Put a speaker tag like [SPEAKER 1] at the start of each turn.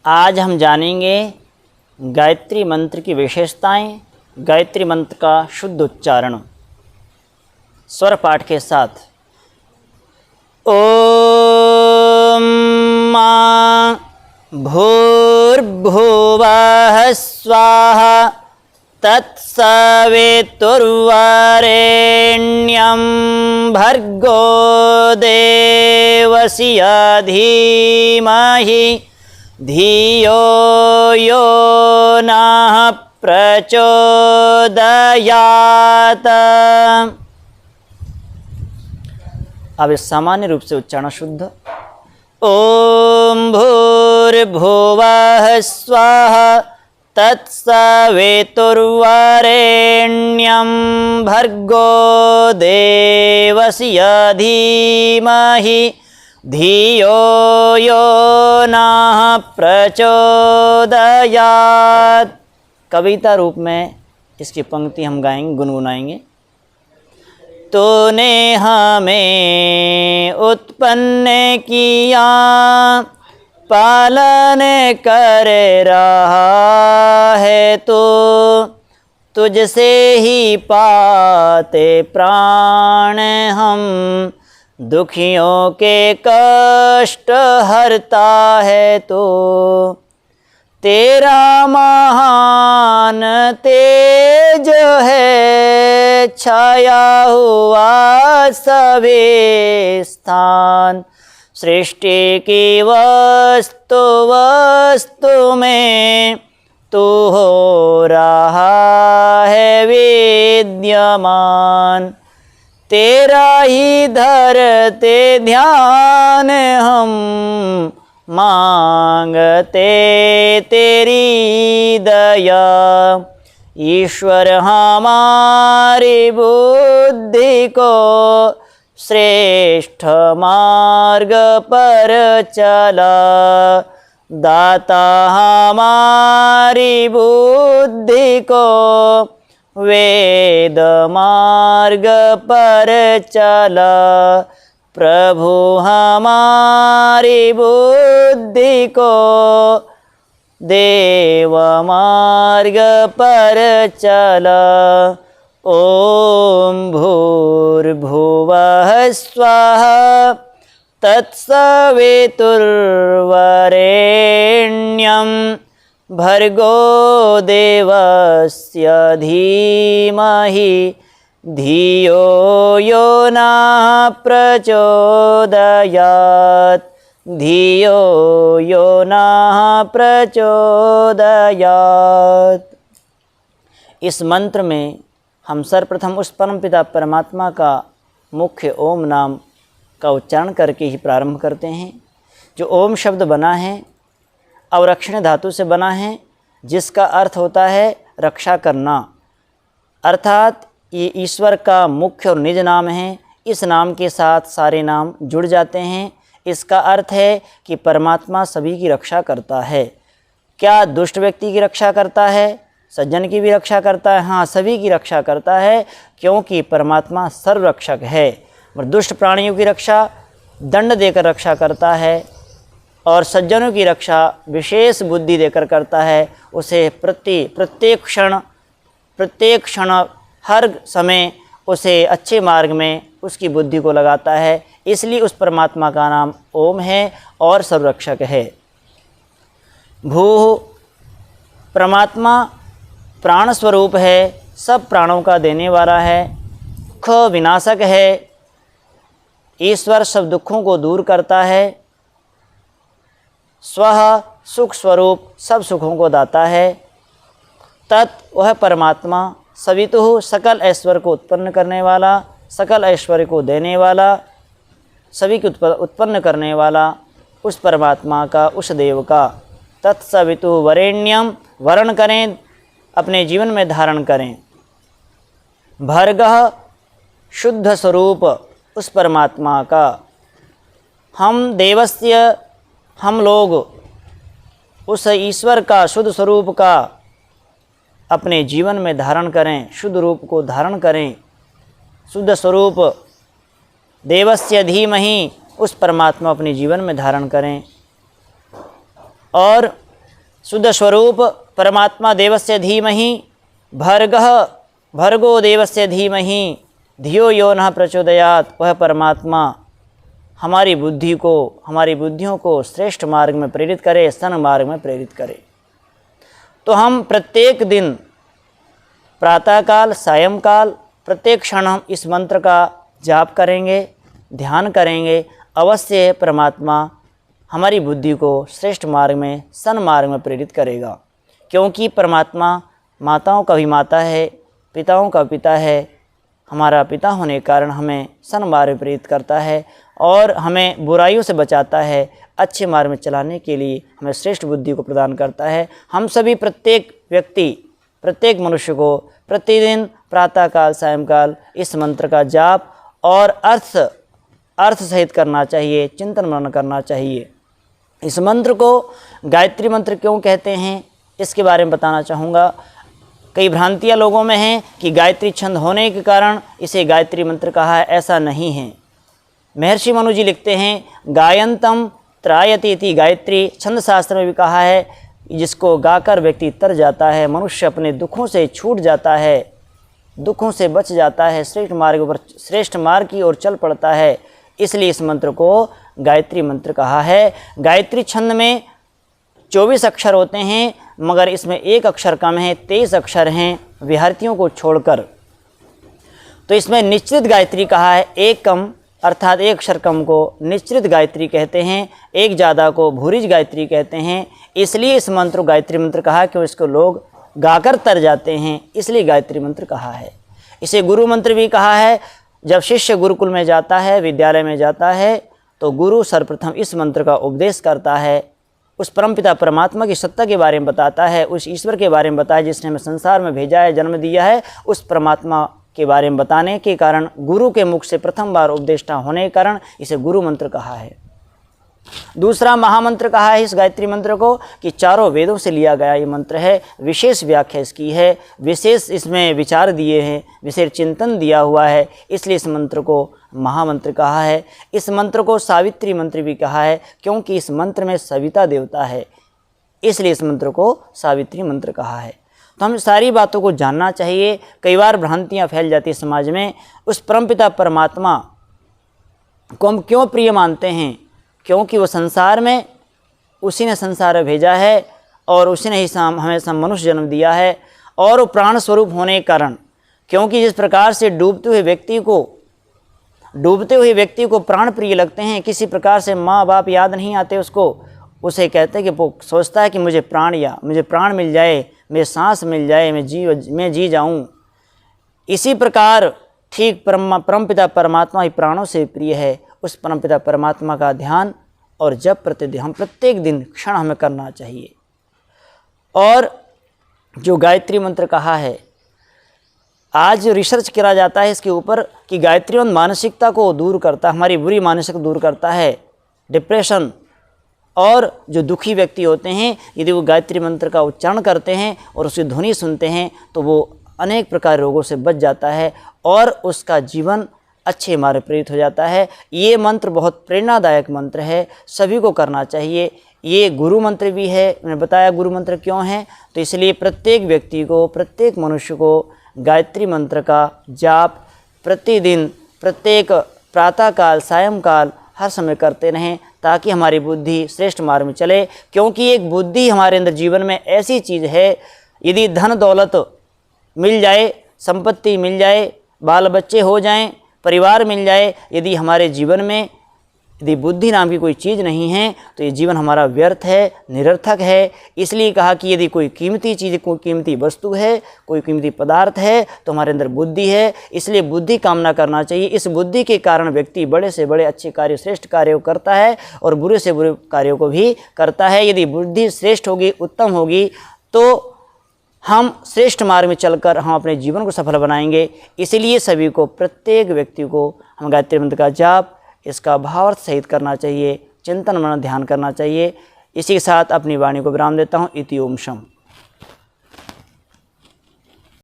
[SPEAKER 1] आज हम जानेंगे गायत्री मंत्र की विशेषताएं, गायत्री मंत्र का शुद्ध उच्चारण स्वर पाठ के साथ। ओम मां भूर्भुवः स्वाहा तत्सवितुर्वरेण्यं भर्गो देवस्य धीमहि धियो यो नः प्रचोदयात्। अब इस सामान्य रूप से उच्चारण शुद्ध। ओम भूर्भुवः स्वाहा तत्सवितुर्वरेण्यं भर्गो देवस्य धीमहि धियो यो नः प्रचोदयात्। कविता रूप में इसकी पंक्ति हम गाएंगे, गुनगुनाएंगे। तूने हमें उत्पन्न किया, पालन कर रहा है तो तुझसे ही पाते प्राण हम, दुखियों के कष्ट हरता है तो तेरा महान तेज है, छाया हुआ सभी स्थान। सृष्टि की वस्तु वस्तु में तू हो रहा है विद्यमान, तेरा ही धरते ध्यान हम, मांगते तेरी दया। ईश्वर हमारी बुद्धि को श्रेष्ठ मार्ग पर चला, दाता हमारी बुद्धि को वेद मार्ग पर चला। प्रभु हमारी बुद्धि को देव मार्ग पर चला। ओम भूर्भुवः स्वाहा तत्सवितुर्वरेण्यं भर्गो देवस्य धीमहि धियो यो नः प्रचोदयात्, धियो यो नः प्रचोदयात्। इस मंत्र में हम सर्वप्रथम उस परमपिता परमात्मा का मुख्य ओम नाम का उच्चारण करके ही प्रारंभ करते हैं। जो ओम शब्द बना है अवरक्षण धातु से बना है, जिसका अर्थ होता है रक्षा करना, अर्थात ये ईश्वर का मुख्य और निज नाम है। इस नाम के साथ सारे नाम जुड़ जाते हैं। इसका अर्थ है कि परमात्मा सभी की रक्षा करता है। क्या दुष्ट व्यक्ति की रक्षा करता है? सज्जन की भी रक्षा करता है। हाँ, सभी की रक्षा करता है, क्योंकि परमात्मा सर्वरक्षक है। और दुष्ट प्राणियों की रक्षा दंड देकर रक्षा करता है, और सज्जनों की रक्षा विशेष बुद्धि देकर करता है। उसे प्रत्येक क्षण हर समय उसे अच्छे मार्ग में उसकी बुद्धि को लगाता है। इसलिए उस परमात्मा का नाम ओम है और सर्वरक्षक है। भू परमात्मा प्राण स्वरूप है, सब प्राणों का देने वाला है। ख विनाशक है, ईश्वर सब दुखों को दूर करता है। स्वः सुख स्वरूप, सब सुखों को दाता है। तत् वह परमात्मा, सवितुः सकल ऐश्वर्य को उत्पन्न करने वाला, सकल ऐश्वर्य को देने वाला, सभी को उत्पन्न करने वाला उस परमात्मा का, उस देव का। तत्सवितुः वरेण्यम, वरण करें, अपने जीवन में धारण करें। भर्गः शुद्ध स्वरूप उस परमात्मा का। हम देवस्य, हम लोग उस ईश्वर का शुद्ध स्वरूप का अपने जीवन में धारण करें, शुद्ध रूप को धारण करें। शुद्ध स्वरूप देवस्य धीमहि, उस परमात्मा अपने जीवन में धारण करें। और शुद्ध स्वरूप परमात्मा देवस्य धीमहि भर्गो देवस्य धीमहि धियो यो नः प्रचोदयात्, वह परमात्मा हमारी बुद्धियों को श्रेष्ठ मार्ग में प्रेरित करे, सन्मार्ग में प्रेरित करे। तो हम प्रत्येक दिन प्रातःकाल सायंकाल प्रत्येक क्षण हम इस मंत्र का जाप करेंगे, ध्यान करेंगे, अवश्य परमात्मा हमारी बुद्धि को श्रेष्ठ मार्ग में सन्मार्ग में प्रेरित करेगा। क्योंकि परमात्मा माताओं का भी माता है, पिताओं का पिता है। हमारा पिता होने के कारण हमें सन्मार्ग में प्रेरित करता है और हमें बुराइयों से बचाता है, अच्छे मार्ग में चलाने के लिए हमें श्रेष्ठ बुद्धि को प्रदान करता है। हम सभी प्रत्येक व्यक्ति, प्रत्येक मनुष्य को प्रतिदिन प्रातःकाल सायंकाल इस मंत्र का जाप और अर्थ सहित करना चाहिए, चिंतन मनन करना चाहिए। इस मंत्र को गायत्री मंत्र क्यों कहते हैं, इसके बारे में बताना चाहूँगा। कई भ्रांतियाँ लोगों में हैं कि गायत्री छंद होने के कारण इसे गायत्री मंत्र कहा है, ऐसा नहीं है। महर्षि मनु जी लिखते हैं, गायंतम त्रायति इति गायत्री। छंद शास्त्र में भी कहा है, जिसको गाकर व्यक्ति तर जाता है, मनुष्य अपने दुखों से छूट जाता है, दुखों से बच जाता है, श्रेष्ठ मार्ग की ओर चल पड़ता है। इसलिए इस मंत्र को गायत्री मंत्र कहा है। गायत्री छंद में 24 अक्षर होते हैं, मगर इसमें एक अक्षर कम है, 23 अक्षर हैं विहर्तियों को छोड़कर। तो इसमें निश्चित गायत्री कहा है। एक कम अर्थात एक अक्षर कम को निश्चित गायत्री कहते हैं, एक ज़्यादा को भूरिज गायत्री कहते हैं। इसलिए इस मंत्र को गायत्री मंत्र कहा कि इसको लोग गाकर तर जाते हैं, इसलिए गायत्री मंत्र कहा है। इसे गुरु मंत्र भी कहा है। जब शिष्य गुरुकुल में जाता है, विद्यालय में जाता है, तो गुरु सर्वप्रथम इस मंत्र का उपदेश करता है, उस परमपिता परमात्मा की सत्ता के बारे में बताता है, उस ईश्वर के बारे में बताया जिसने हमें संसार में भेजा है, जन्म दिया है, उस परमात्मा के बारे में बताने के कारण गुरु के मुख से प्रथम बार उपदेष्टा होने के कारण इसे गुरु मंत्र कहा है। दूसरा महामंत्र कहा है इस गायत्री मंत्र को कि चारों वेदों से लिया गया ये मंत्र है। विशेष व्याख्या इसकी है, विशेष इसमें विचार दिए हैं, विशेष चिंतन दिया हुआ है, इसलिए इस मंत्र को महामंत्र कहा है। इस मंत्र को सावित्री मंत्र भी कहा है, क्योंकि इस मंत्र में सविता देवता है, इसलिए इस मंत्र को सावित्री मंत्र कहा है। तो हम सारी बातों को जानना चाहिए। कई बार भ्रांतियाँ फैल जाती है समाज में। उस परमपिता परमात्मा को हम क्यों प्रिय मानते हैं? क्योंकि वो संसार में, उसी ने संसार में भेजा है और उसी ने ही हमें मनुष्य जन्म दिया है, और वो प्राण स्वरूप होने के कारण, क्योंकि जिस प्रकार से डूबते हुए व्यक्ति को प्राण प्रिय लगते हैं, किसी प्रकार से माँ बाप याद नहीं आते उसको, उसे कहते हैं कि वो सोचता है कि मुझे प्राण मिल जाए, मुझे सांस मिल जाए, मैं जी जाऊँ। इसी प्रकार ठीक परमपिता परमात्मा ही प्राणों से प्रिय है। उस परमपिता परमात्मा का ध्यान और जप प्रतिदिन हम प्रत्येक दिन क्षण हमें करना चाहिए। और जो गायत्री मंत्र कहा है, आज रिसर्च किया जाता है इसके ऊपर कि गायत्री मंत्र मानसिकता को दूर करता है, हमारी बुरी मानसिकता दूर करता है, डिप्रेशन और जो दुखी व्यक्ति होते हैं, यदि वो गायत्री मंत्र का उच्चारण करते हैं और उसकी ध्वनि सुनते हैं तो वो अनेक प्रकार रोगों से बच जाता है और उसका जीवन अच्छे मार्ग प्रेरित हो जाता है। ये मंत्र बहुत प्रेरणादायक मंत्र है, सभी को करना चाहिए। ये गुरु मंत्र भी है, मैंने बताया गुरु मंत्र क्यों है, तो इसलिए प्रत्येक व्यक्ति को, प्रत्येक मनुष्य को गायत्री मंत्र का जाप प्रतिदिन, प्रत्येक प्रातःकाल सायंकाल हर समय करते रहें, ताकि हमारी बुद्धि श्रेष्ठ मार्ग में चले। क्योंकि एक बुद्धि हमारे अंदर जीवन में ऐसी चीज़ है, यदि धन दौलत मिल जाए, संपत्ति मिल जाए, बाल बच्चे हो जाएं, परिवार मिल जाए, यदि हमारे जीवन में यदि बुद्धि नाम की कोई चीज़ नहीं है तो ये जीवन हमारा व्यर्थ है, निरर्थक है। इसलिए कहा कि यदि कोई कीमती चीज़, कोई कीमती वस्तु है, कोई कीमती पदार्थ है तो हमारे अंदर बुद्धि है, इसलिए बुद्धि कामना करना चाहिए। इस बुद्धि के कारण व्यक्ति बड़े से बड़े अच्छे कार्य, श्रेष्ठ कार्य को करता है और बुरे से बुरे कार्यों को भी करता है। यदि बुद्धि श्रेष्ठ होगी, उत्तम होगी, तो हम श्रेष्ठ मार्ग में चलकर हम अपने जीवन को सफल बनाएंगे। इसीलिए सभी को, प्रत्येक व्यक्ति को हम गायत्री मंत्र का जाप, इसका भावार्थ सहित करना चाहिए, चिंतन मनन ध्यान करना चाहिए। इसी के साथ अपनी वाणी को विराम देता हूँ। इति ओम शम।